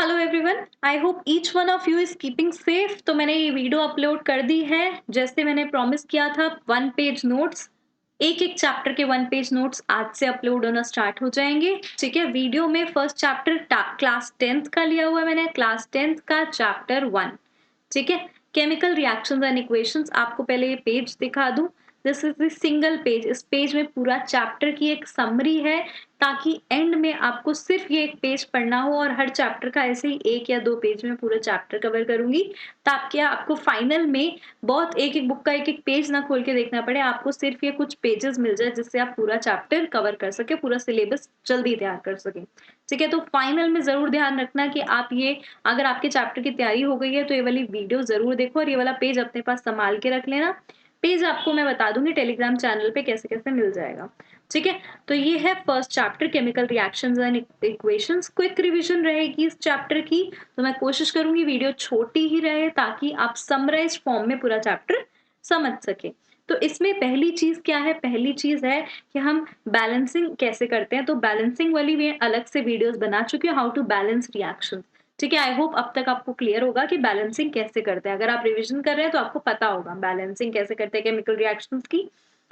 Hello everyone, I hope each one of you is keeping safe. तो मैंने ये video upload कर दी है। जैसे मैंने प्रॉमिस किया था, वन पेज नोट्स, एक एक चैप्टर के वन पेज नोट्स आज से अपलोड होना स्टार्ट हो जाएंगे। ठीक है, वीडियो में फर्स्ट चैप्टर क्लास 10th का लिया हुआ है मैंने, क्लास 10th का चैप्टर 1। ठीक है, केमिकल रिएक्शंस एंड इक्वेशंस। आपको पहले ये पेज दिखा दूं। This is the single page. इस पेज में पूरा चैप्टर की एक समरी है, ताकि एंड में आपको सिर्फ ये एक पेज पढ़ना हो, और हर चैप्टर का ऐसे ही एक या दो पेज में पूरा चैप्टर कवर करूंगी, ताकि आपको फाइनल में बहुत एक एक बुक का एक एक पेज ना खोल के देखना पड़े। आपको सिर्फ ये कुछ पेजेस मिल जाए जिससे आप पूरा चैप्टर कवर कर सके, पूरा सिलेबस जल्दी तैयार कर सके। ठीक है, तो फाइनल में जरूर ध्यान रखना कि आप ये, अगर आपके चैप्टर की तैयारी हो गई है तो ये वाली वीडियो जरूर देखो, और ये वाला पेज अपने पास संभाल के रख लेना। पेज आपको मैं बता दूंगी टेलीग्राम चैनल पे कैसे कैसे मिल जाएगा। ठीक है, तो ये है first chapter, chemical reactions and equations. Quick revision रहेगी इस चैप्टर की, तो मैं कोशिश करूंगी वीडियो छोटी ही रहे, ताकि आप समराइज फॉर्म में पूरा चैप्टर समझ सके। तो इसमें पहली चीज क्या है? पहली चीज है कि हम बैलेंसिंग कैसे करते हैं। तो बैलेंसिंग वाली मैं अलग से वीडियोस बना चुकी हूँ, हाउ टू बैलेंस रिएक्शन। ठीक है, आई होप अब तक आपको क्लियर होगा कि बैलेंसिंग कैसे करते हैं। अगर आप रिवीजन कर रहे हैं तो आपको पता होगा बैलेंसिंग कैसे करते हैं केमिकल रिएक्शंस की।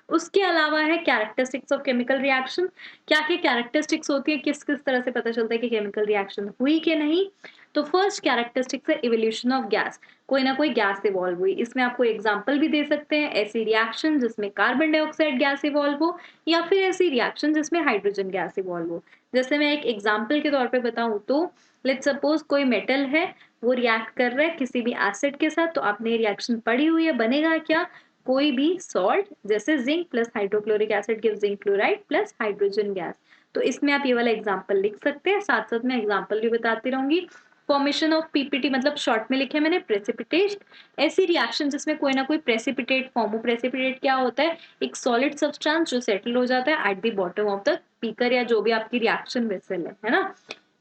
उसके अलावा है कैरेक्टरिस्टिक्स ऑफ केमिकल रिएक्शन। क्या क्या कैरेक्टरिस्टिक्स होती है, किस किस तरह से पता चलता है कि केमिकल रिएक्शन हुई कि नहीं। तो फर्स्ट कैरेक्टरिस्टिक्स है इवोल्यूशन ऑफ गैस। कोई ना कोई गैस इवॉल्व हुई। इसमें आपको एग्जांपल भी दे सकते हैं, ऐसी रिएक्शन जिसमें कार्बन डाइऑक्साइड गैस इवॉल्व हो, या फिर ऐसी रिएक्शन जिसमें हाइड्रोजन गैस इवॉल्व हो। जैसे मैं एक एग्जाम्पल के तौर पे बताऊं तो लेट्स सपोज कोई मेटल है, वो रिएक्ट कर रहा है किसी भी एसिड के साथ। तो आपने रिएक्शन पढ़ी हुई है, बनेगा क्या? कोई भी सॉल्ट, जैसे zinc plus hydrochloric acid give zinc chloride plus hydrogen gas. तो इसमें आप ये वाला एग्जांपल लिख सकते हैं, साथ साथ में एग्जांपल भी बताती रहूंगी। फॉर्मेशन ऑफ पीपीटी मतलब शॉर्ट में लिखे मैंने प्रेसिपिटेट। ऐसी रिएक्शन जिसमें कोई ना कोई प्रेसिपिटेट फॉर्म हो। प्रेसिपिटेट क्या होता है? एक सॉलिड सब्सटेंस जो सेटल हो जाता है at the bottom of the beaker, या जो भी आपकी रिएक्शन वेसल है ना।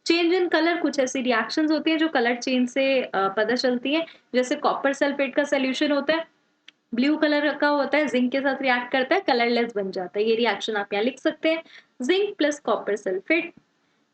चेंज इन कलर, कुछ ऐसी रिएक्शंस होती है जो कलर चेंज से पता चलती है। जैसे कॉपर सल्फेट का सोल्यूशन होता है, ब्लू कलर का होता है, जिंक के साथ रिएक्ट करता है, कलरलेस बन जाता है। ये रिएक्शन आप यहाँ लिख सकते हैं। Zinc plus copper sulphate,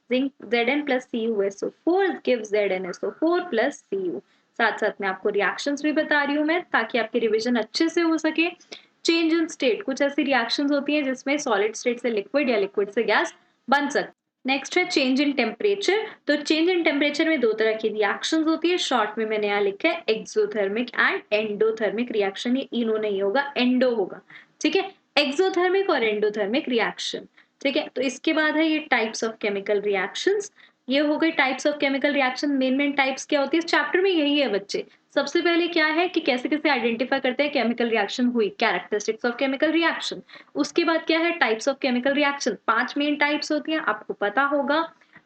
zinc Zn plus CuSO4 gives ZnSO4 plus Cu। साथ साथ में आपको रिएक्शंस भी बता रही हूँ मैं, ताकि आपकी रिवीजन अच्छे से हो सके। चेंज इन स्टेट, कुछ ऐसी रिएक्शंस होती हैं जिसमें सॉलिड स्टेट से लिक्विड या लिक्विड से गैस बन सकती है। नेक्स्ट है चेंज इन टेम्परेचर। तो चेंज इन टेम्परेचर में दो तरह की रिएक्शंस होती है। शॉर्ट में मैंने यहाँ लिखा है एक्सोथर्मिक एंड एंडोथर्मिक रिएक्शन। ये इनो नहीं होगा, एंडो होगा। ठीक है, एक्सोथर्मिक और एंडोथर्मिक रिएक्शन। ठीक है, तो इसके बाद है ये टाइप्स ऑफ केमिकल रिएक्शंस। ये हो गई types of chemical reaction. Main types क्या होती है इस चैप्टर में, यही है बच्चे। सबसे पहले क्या है कि कैसे कैसे आइडेंटिफाई करते हैं केमिकल रिएक्शन हुई, कैरेक्टरिस्टिक्स ऑफ केमिकल रिएक्शन। उसके बाद क्या है? Types of chemical reaction. 5 main types होती हैं, आपको पता होगा।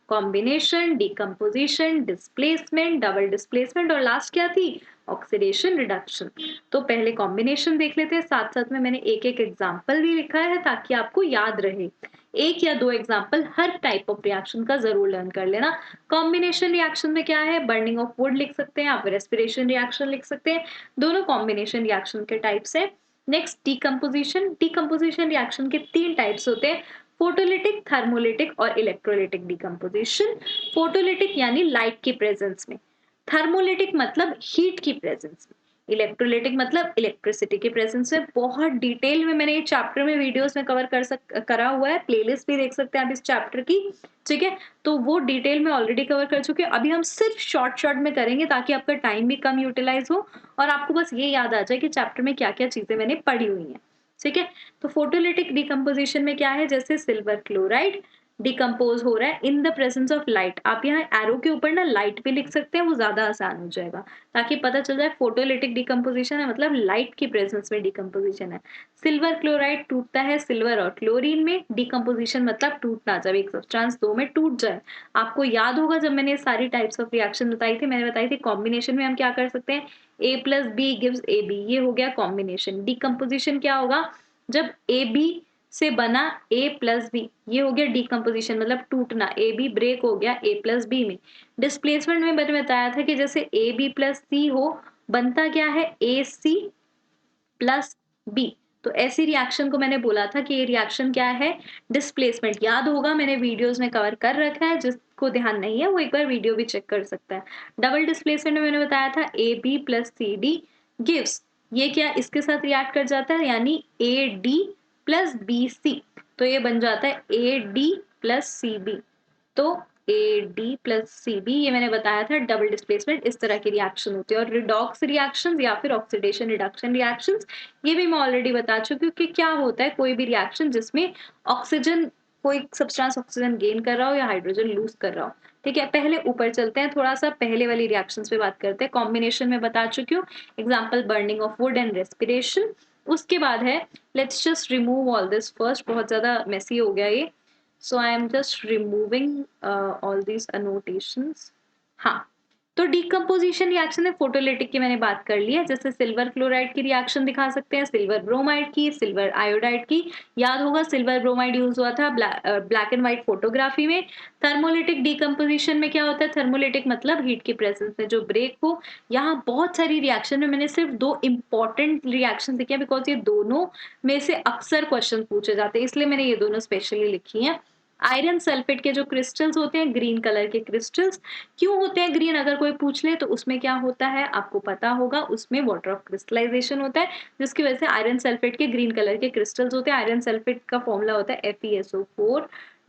Combination, decomposition, displacement, double displacement, और लास्ट क्या थी? Oxidation reduction. तो पहले कॉम्बिनेशन देख लेते हैं, साथ साथ में मैंने एक एक एग्जाम्पल भी लिखा है ताकि आपको याद रहे। एक या दो example her type of reaction का जरूर लर्न कर लेना। कॉम्बिनेशन रिएक्शन में क्या है? बर्निंग ऑफ वुड लिख सकते हैं आप, रेस्पिरेशन रिएक्शन लिख सकते हैं। दोनों कॉम्बिनेशन रिएक्शन के टाइप्स है। Next decomposition. डिकम्पोजिशन रिएक्शन के 3 टाइप्स होते हैं, फोटोलिटिक, थर्मोलिटिक और इलेक्ट्रोलिटिक डिकम्पोजिशन। फोटोलिटिक यानी लाइट की प्रेजेंस में, थर्मोलिटिक मतलब हीट की प्रेजेंस में, इलेक्ट्रोलिटिक मतलब इलेक्ट्रिसिटी के प्रेजेंस में। बहुत डिटेल में मैंने ये चैप्टर में वीडियोस में करा हुआ है, प्लेलिस्ट भी देख सकते हैं आप इस चैप्टर की। ठीक है, तो वो डिटेल में ऑलरेडी कवर कर चुके हैं। अभी हम सिर्फ शॉर्ट शॉर्ट में करेंगे, ताकि आपका टाइम भी कम यूटिलाइज हो, और आपको बस ये याद आ जाए कि चैप्टर में क्या क्या चीजें मैंने पढ़ी हुई हैं। ठीक है, तो फोटोलिटिक डिकम्पोजिशन में क्या है? जैसे सिल्वर क्लोराइड डिकम्पोज हो रहा है in the presence of light. आप यहाँ एरो के ऊपर ना लाइट भी लिख सकते हैं, वो ज्यादा आसान हो जाएगा, ताकि पता चल जाए फोटोलिटिक डिकम्पोजिशन है मतलब लाइट की प्रेजेंस में डिकम्पोजिशन है। सिल्वर क्लोराइड टूटता है सिल्वर और क्लोरीन में। डिकम्पोजिशन मतलब टूटना, जब एक सब्सटेंस दो में टूट जाए। आपको याद होगा जब मैंने सारी टाइप्स ऑफ रिएक्शन बताई थी, मैंने बताई थी कॉम्बिनेशन में हम क्या कर सकते हैं, A plus B gives A B, ये हो गया कॉम्बिनेशन। डिकम्पोजिशन क्या होगा? जब ए बी से बना ए प्लस बी, ये हो गया डिकम्पोजिशन मतलब टूटना, ए बी ब्रेक हो गया ए प्लस बी में। डिस्प्लेसमेंट में मैंने बताया था कि जैसे ए बी प्लस सी हो, बनता क्या है? ए सी प्लस बी। तो ऐसी रिएक्शन को मैंने बोला था कि ये रिएक्शन क्या है, डिस्प्लेसमेंट। याद होगा मैंने वीडियोज़ में कवर कर रखा है, जिसको ध्यान नहीं है वो एक बार वीडियो भी चेक कर सकता है। डबल डिस्प्लेसमेंट में मैंने बताया था AB प्लस CD गिव्स, ये क्या इसके साथ रिएक्ट कर जाता है, यानी AD प्लस BC, तो ये बन जाता है AD प्लस CB। तो AD प्लस CB ये मैंने बताया था डबल डिस्प्लेसमेंट, इस तरह की रिएक्शन होती है। और रिडॉक्स रिएक्शंस या फिर ऑक्सीडेशन रिडक्शन रिएक्शंस, ये भी मैं ऑलरेडी बता चुकी हूँ कि क्या होता है कोई भी रिएक्शन जिसमें ऑक्सीजन, कोई सब्सटेंस ऑक्सीजन गेन कर रहा हो या हाइड्रोजन लूज कर रहा हो। ठीक है, पहले ऊपर चलते हैं, थोड़ा सा पहले वाली रिएक्शंस पे बात करते हैं। कॉम्बिनेशन में बता चुकी हूँ, example burning of would and respiration. उसके बाद है, let's just remove all this first, बहुत ज्यादा मेसी हो गया ये, so I am just removing all these annotations। हाँ, तो डिकम्पोजिशन रिएक्शन है फोटोलिटिक की मैंने बात कर ली है, जैसे सिल्वर क्लोराइड की रिएक्शन दिखा सकते हैं, सिल्वर ब्रोमाइड की, सिल्वर आयोडाइड की। याद होगा सिल्वर ब्रोमाइड यूज हुआ था ब्लैक एंड व्हाइट फोटोग्राफी में। थर्मोलिटिक डिकम्पोजिशन में क्या होता है, थर्मोलिटिक मतलब हीट की प्रेजेंस में जो ब्रेक हो। यहाँ बहुत सारी रिएक्शन में मैंने सिर्फ 2 इंपॉर्टेंट रिएक्शन लिखे हैं, बिकॉज ये दोनों में से अक्सर क्वेश्चन पूछे जाते हैं, इसलिए मैंने ये दोनों स्पेशली लिखी हैं। आयरन सल्फेट के जो क्रिस्टल्स होते हैं, ग्रीन कलर के क्रिस्टल्स, क्यों होते हैं ग्रीन, अगर कोई पूछ ले तो उसमें क्या होता है आपको पता होगा, उसमें वाटर ऑफ क्रिस्टलाइजेशन होता है, जिसकी वजह से आयरन सल्फेट के ग्रीन कलर के क्रिस्टल्स होते हैं। आयरन सल्फेट का फॉर्मूला होता है FeSO4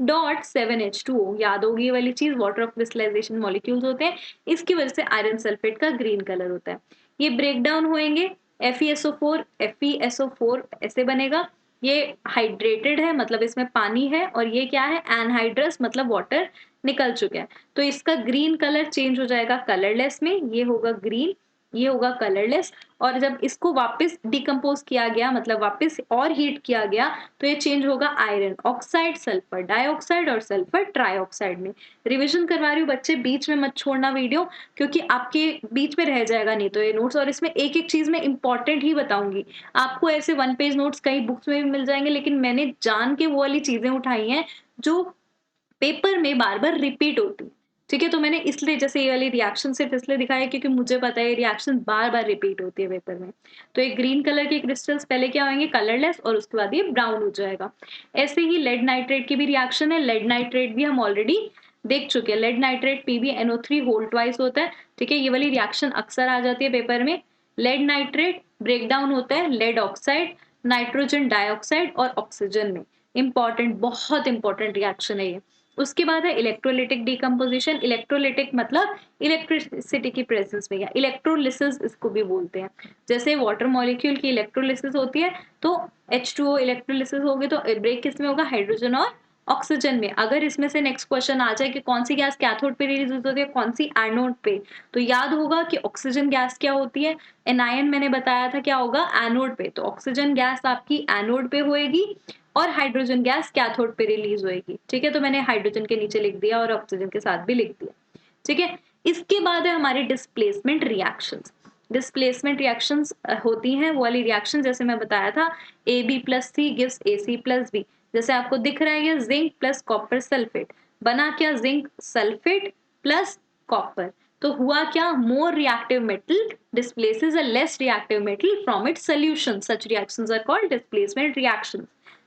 डॉट 7H2O, याद होगी ये वाली चीज, वाटर ऑफ क्रिस्टलाइजेशन मॉलिक्यूल्स होते हैं, इसकी वजह से आयरन सल्फेट का ग्रीन कलर होता है। ये ब्रेक डाउन होएंगे, FeSO4 ऐसे बनेगा, ये हाइड्रेटेड है मतलब इसमें पानी है, और ये क्या है, एनहाइड्रस मतलब वाटर निकल चुका है, तो इसका ग्रीन कलर चेंज हो जाएगा कलरलेस में, ये होगा ग्रीन, ये होगा कलरलेस। और जब इसको वापस डिकम्पोज किया गया, मतलब वापस और हीट किया गया, तो ये चेंज होगा आयरन ऑक्साइड, सल्फर डाइऑक्साइड और सल्फर ट्राइऑक्साइड में। रिवीजन करवा रही हूँ बच्चे, बीच में मत छोड़ना वीडियो, क्योंकि आपके बीच में रह जाएगा नहीं तो ये नोट्स, और इसमें एक एक चीज मैं इंपॉर्टेंट ही बताऊंगी। आपको ऐसे 1 पेज नोट्स कई बुक्स में भी मिल जाएंगे, लेकिन मैंने जान के वो वाली चीजें उठाई हैं जो पेपर में बार-बार रिपीट होती है। ठीक है? तो मैंने इसलिए जैसे ये वाली रिएक्शन सिर्फ इसलिए दिखाया क्योंकि मुझे पता है ये रिएक्शन बार-बार रिपीट होती है पेपर में। तो ये ग्रीन कलर के क्रिस्टल्स पहले क्या होंगे, कलरलेस, और उसके बाद ये ब्राउन हो जाएगा। ऐसे ही लेड नाइट्रेट की भी रिएक्शन है। लेड नाइट्रेट भी हम ऑलरेडी देख चुके हैं। Lead nitrate PbNO3 whole twice होता है। ठीक है? ये वाली रिएक्शन अक्सर आ जाती है पेपर में। लेड नाइट्रेट ब्रेक डाउन होता है लेड ऑक्साइड, नाइट्रोजन डाइऑक्साइड और ऑक्सीजन में। इंपॉर्टेंट, बहुत इंपॉर्टेंट रिएक्शन है ये। उसके बाद है इलेक्ट्रोलिटिक डिकम्पोजिशन। इलेक्ट्रोलिटिक मतलब इलेक्ट्रिसिटी की प्रेजेंस में, या इलेक्ट्रोलिसिस इसको भी बोलते हैं। जैसे वाटर मॉलिक्यूल की इलेक्ट्रोलिसिस होती है, तो H2O इलेक्ट्रोलिसिस होगी, तो ब्रेक किस में होगा, हाइड्रोजन और ऑक्सीजन में। अगर इसमें से नेक्स्ट क्वेश्चन आ जाए कि कौन सी गैस कैथोड पे रिलीज होती है, कौन सी एनोड पे, तो याद होगा कि ऑक्सीजन गैस क्या होती है, एनायन मैंने बताया था क्या होगा, एनोड पे। तो ऑक्सीजन गैस आपकी एनोड पे होएगी और हाइड्रोजन गैस कैथोड पे रिलीज होएगी। ठीक है, तो मैंने हाइड्रोजन के नीचे लिख दिया और ऑक्सीजन के साथ भी लिख दिया। ठीक है, इसके बाद है हमारी डिस्प्लेसमेंट रिएक्शंस। डिस्प्लेसमेंट रिएक्शंस होती हैं वो वाली रिएक्शन जैसे मैं बताया था, AB+C गिव्स AC+B। जैसे आपको दिख रहा है ये जिंक प्लस कॉपर सल्फेट, बना क्या, जिंक सल्फेट प्लस कॉपर। तो हुआ क्या, more reactive metal displaces a less reactive metal from its solution. Such reactions are called displacement reactions.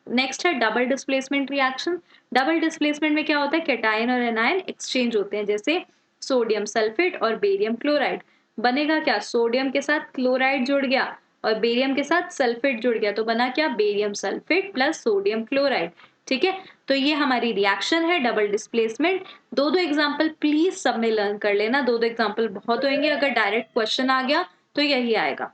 Next है double displacement reaction. Double displacement में क्या होता है, कैटायन और एनायन एक्सचेंज होते हैं, जैसे सोडियम सल्फेट और बेरियम क्लोराइड। बनेगा क्या, सोडियम के साथ क्लोराइड जुड़ गया और बेरियम के साथ सल्फेट जुड़ गया, तो बना क्या, barium sulphate plus sodium chloride. ठीक है, तो ये हमारी रिएक्शन है डबल डिस्प्लेसमेंट। दो दो एग्जांपल प्लीज सब में लर्न कर लेना, दो दो एग्जांपल बहुत होंगे, अगर डायरेक्ट क्वेश्चन आ गया तो यही आएगा।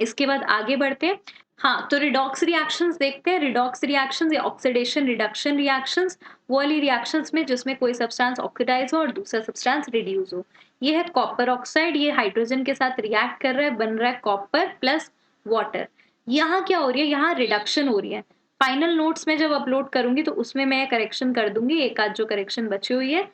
इसके बाद आगे बढ़ते हैं। हाँ, तो रिडॉक्स रिएक्शंस देखते हैं। रिडॉक्स रिएक्शंस या ऑक्सीडेशन रिडक्शन रिएक्शंस, वो वाली रिएक्शंस में जिसमें कोई सब्सटेंस ऑक्सीडाइज हो और दूसरा सब्सटेंस रिड्यूस हो। ये है कॉपर ऑक्साइड, ये हाइड्रोजन के साथ रिएक्ट कर रहा है, बन रहा है कॉपर प्लस वाटर। यहाँ क्या हो रही है, यहाँ रिडक्शन हो रही है। फाइनल नोट्स में जब अपलोड करूंगी तो उसमें मैं करेक्शन कर दूंगी, एक आध जो करेक्शन बची हुई है।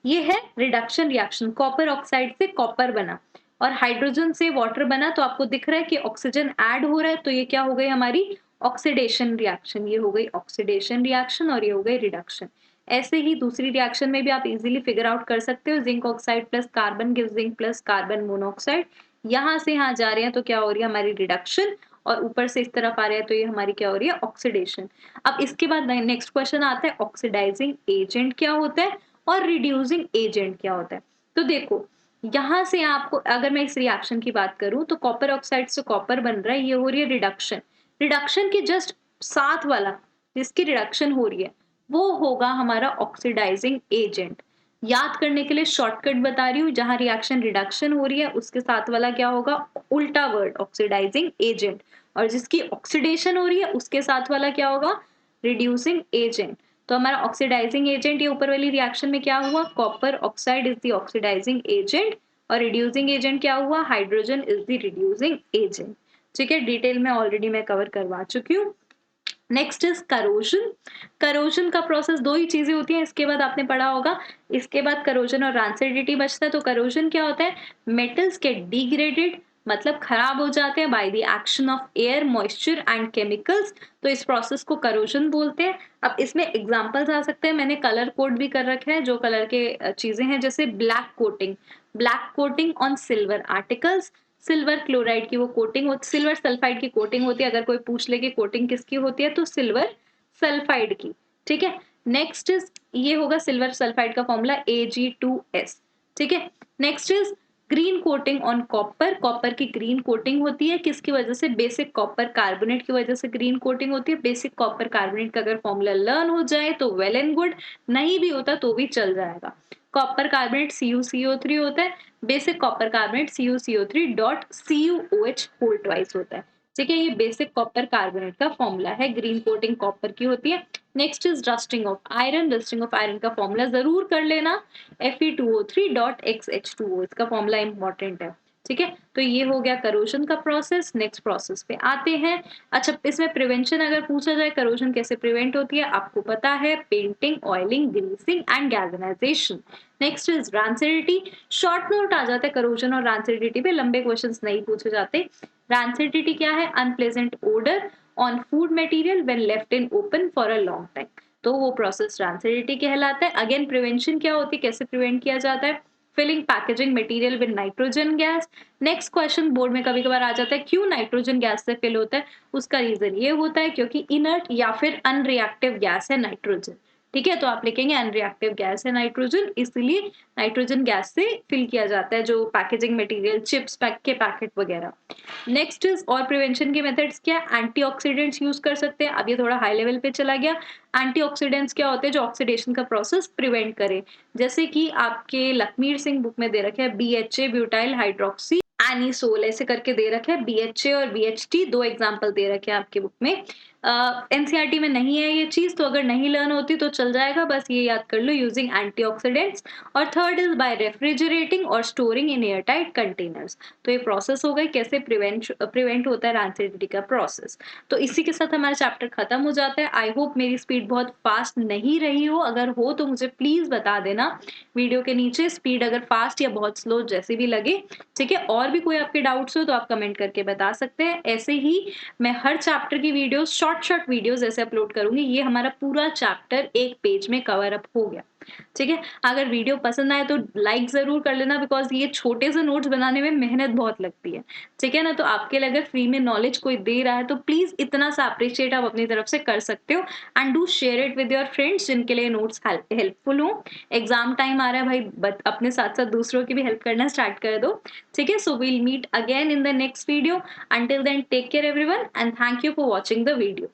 ये है रिडक्शन रिएक्शन, कॉपर ऑक्साइड से कॉपर बना और हाइड्रोजन से वाटर बना, तो आपको दिख रहा है कि ऑक्सीजन ऐड हो रहा है, तो ये क्या हो गई हमारी ऑक्सीडेशन रिएक्शन। ये हो गई ऑक्सीडेशन रिएक्शन और ये हो गई रिडक्शन। ऐसे ही दूसरी रिएक्शन में भी आप इजीली फिगर आउट कर सकते हो, zinc oxide plus carbon gives zinc plus carbon monoxide. यहां से यहां जा रहे हैं तो क्या हो रही है हमारी रिडक्शन, और ऊपर से इस तरफ आ रहा है तो ये हमारी क्या हो रही है, ऑक्सीडेशन। अब इसके बाद नेक्स्ट क्वेश्चन आता है ऑक्सीडाइजिंग एजेंट क्या होता है और रिड्यूसिंग एजेंट क्या होता है। तो देखो यहाँ से आपको, अगर मैं इस रिएक्शन की बात करूं तो कॉपर ऑक्साइड से कॉपर बन रहा है, ये हो रही है रिडक्शन। रिडक्शन के जस्ट साथ वाला जिसकी रिडक्शन हो रही है वो होगा हमारा ऑक्सीडाइजिंग एजेंट। याद करने के लिए शॉर्टकट बता रही हूँ, जहां रिएक्शन रिडक्शन हो रही है उसके साथ वाला क्या होगा, उल्टा वर्ड ऑक्सीडाइजिंग एजेंट, और जिसकी ऑक्सीडेशन हो रही है उसके साथ वाला क्या होगा, रिड्यूसिंग एजेंट। तो हमारा ऑक्सीडाइजिंग एजेंट, ये ऊपर वाली रिएक्शन में क्या हुआ, copper oxide is the oxidising agent, और रिड्यूसिंग एजेंट क्या हुआ, hydrogen is the reducing agent. ठीक है, डिटेल में ऑलरेडी मैं कवर करवा चुकी हूँ। Next is corrosion. करोजन का प्रोसेस, दो ही चीजें होती हैं, इसके बाद आपने पढ़ा होगा, इसके बाद करोजन और रांसिडिटी बचता है। तो करोजन क्या होता है, मेटल्स के डिग्रेडेड, मतलब खराब हो जाते हैं by the action of air, moisture and chemicals, तो इस प्रोसेस को करोजन बोलते हैं। अब इसमें एग्जांपल्स आ सकते हैं, मैंने कलर कोड भी कर रखे हैं, जो कलर के चीजें हैं, जैसे black coating, black coating on silver articles, silver chloride की वो कोटिंग होती, सिल्वर सल्फाइड की कोटिंग होती है। अगर कोई पूछ ले कि कोटिंग किसकी होती है तो सिल्वर सल्फाइड की। ठीक है, नेक्स्ट इज, ये होगा सिल्वर सल्फाइड का फॉर्मूला Ag2S। ठीक है, next is green coating on copper, copper की ग्रीन कोटिंग होती है, किसकी वजह से, बेसिक कॉपर कार्बोनेट की वजह से ग्रीन कोटिंग होती है। बेसिक कॉपर कार्बोनेट का अगर फॉर्मूला लर्न हो जाए तो वेल एंड गुड, नहीं भी होता तो भी चल जाएगा। कॉपर कार्बोनेट CuCO3 होता है, basic copper carbonate CuCO3 dot CuOH whole twice होता है। ठीक है, ये बेसिक कॉपर कार्बोनेट का फॉर्मूला है, ग्रीन कोटिंग कॉपर की होती है। Next is rusting of iron, rusting of iron का फॉर्मूला जरूर कर लेना, Fe2O3 डॉट XH2O, इसका फॉर्मूला इंपॉर्टेंट है। ठीक है, तो ये हो गया करोजन का प्रोसेस। नेक्स्ट प्रोसेस पे आते हैं। अच्छा, इसमें प्रिवेंशन अगर पूछा जाए, करोजन कैसे प्रिवेंट होती है, आपको पता है, painting, oiling, greasing and galvanization. Next is rancidity, short note आ जाता है करोजन और रैंसिडिटी पे, लंबे क्वेश्चंस नहीं पूछे जाते। रैंसिडिटी क्या है, unpleasant odour on food material when left in open for a long time, तो वो प्रोसेस रैंसिडिटी कहलाता है। अगेन प्रिवेंशन क्या होती है, कैसे प्रिवेंट किया जाता है, filling packaging material with nitrogen gas. Next question board में कभी कभार आ जाता है, क्यों नाइट्रोजन गैस से फिल होता है, उसका रीजन ये होता है क्योंकि इनर्ट या फिर अनरिएक्टिव गैस है नाइट्रोजन। ठीक है, तो आप लिखेंगे अनरिएक्टिव गैस है नाइट्रोजन, इसलिए नाइट्रोजन गैस से फिल किया जाता है जो पैकेजिंग मटेरियल, चिप्स पैक के पैकेट वगैरह। नेक्स्ट इज, और प्रिवेंशन के मेथड्स क्या है, एंटीऑक्सीडेंट्स यूज कर सकते हैं। अब ये थोड़ा हाई लेवल पे चला गया। एंटीऑक्सीडेंट्स क्या होते हैं, जो ऑक्सीडेशन का प्रोसेस प्रिवेंट करें, जैसे कि आपके लखमीर सिंह बुक में दे रखे हैं BHA ब्यूटाइल हाइड्रोक्सी एनिसोल, ऐसे करके दे रखे हैं, BHA और BHT दो एग्जाम्पल दे रखे हैं आपके बुक में। एनसीईआरटी में नहीं है ये चीज, तो अगर नहीं लर्न होती तो चल जाएगा, बस ये याद कर लो, यूजिंग एंटीऑक्सीडेंट्स। और थर्ड इज बाय रेफ्रिजरेटिंग और स्टोरिंग इन एयरटाइट कंटेनर्स। तो ये प्रोसेस हो गई कैसे प्रिवेंट होता है रैंसिडिटी का प्रोसेस। तो इसी के साथ हमारा चैप्टर खत्म हो जाता है। आई होप मेरी स्पीड बहुत फास्ट नहीं रही हो, अगर हो तो मुझे प्लीज बता देना वीडियो के नीचे, स्पीड अगर फास्ट या बहुत स्लो जैसे भी लगे। ठीक है, और भी कोई आपके डाउट्स हो तो आप कमेंट करके बता सकते हैं। ऐसे ही मैं हर चैप्टर की वीडियोस, शॉर्ट शॉर्ट वीडियोस ऐसे अपलोड करूंगी। ये हमारा पूरा चैप्टर एक पेज में कवर अप हो गया। ठीक है, अगर वीडियो पसंद आए तो लाइक जरूर कर लेना, बिकॉज ये छोटे से नोट्स बनाने में मेहनत बहुत लगती है। ठीक है ना, तो आपके लिए अगर फ्री में नॉलेज कोई दे रहा है तो प्लीज इतना सा अप्रिशिएट आप अपनी तरफ से कर सकते हो, and do share it with your friends जिनके लिए नोट्स हेल्पफुल हो। एग्जाम टाइम आ रहा है भाई, अपने साथ साथ दूसरों की भी हेल्प करना स्टार्ट कर दो। ठीक है, so we'll meet again in the next video. Until then take care everyone and thank you for watching the video.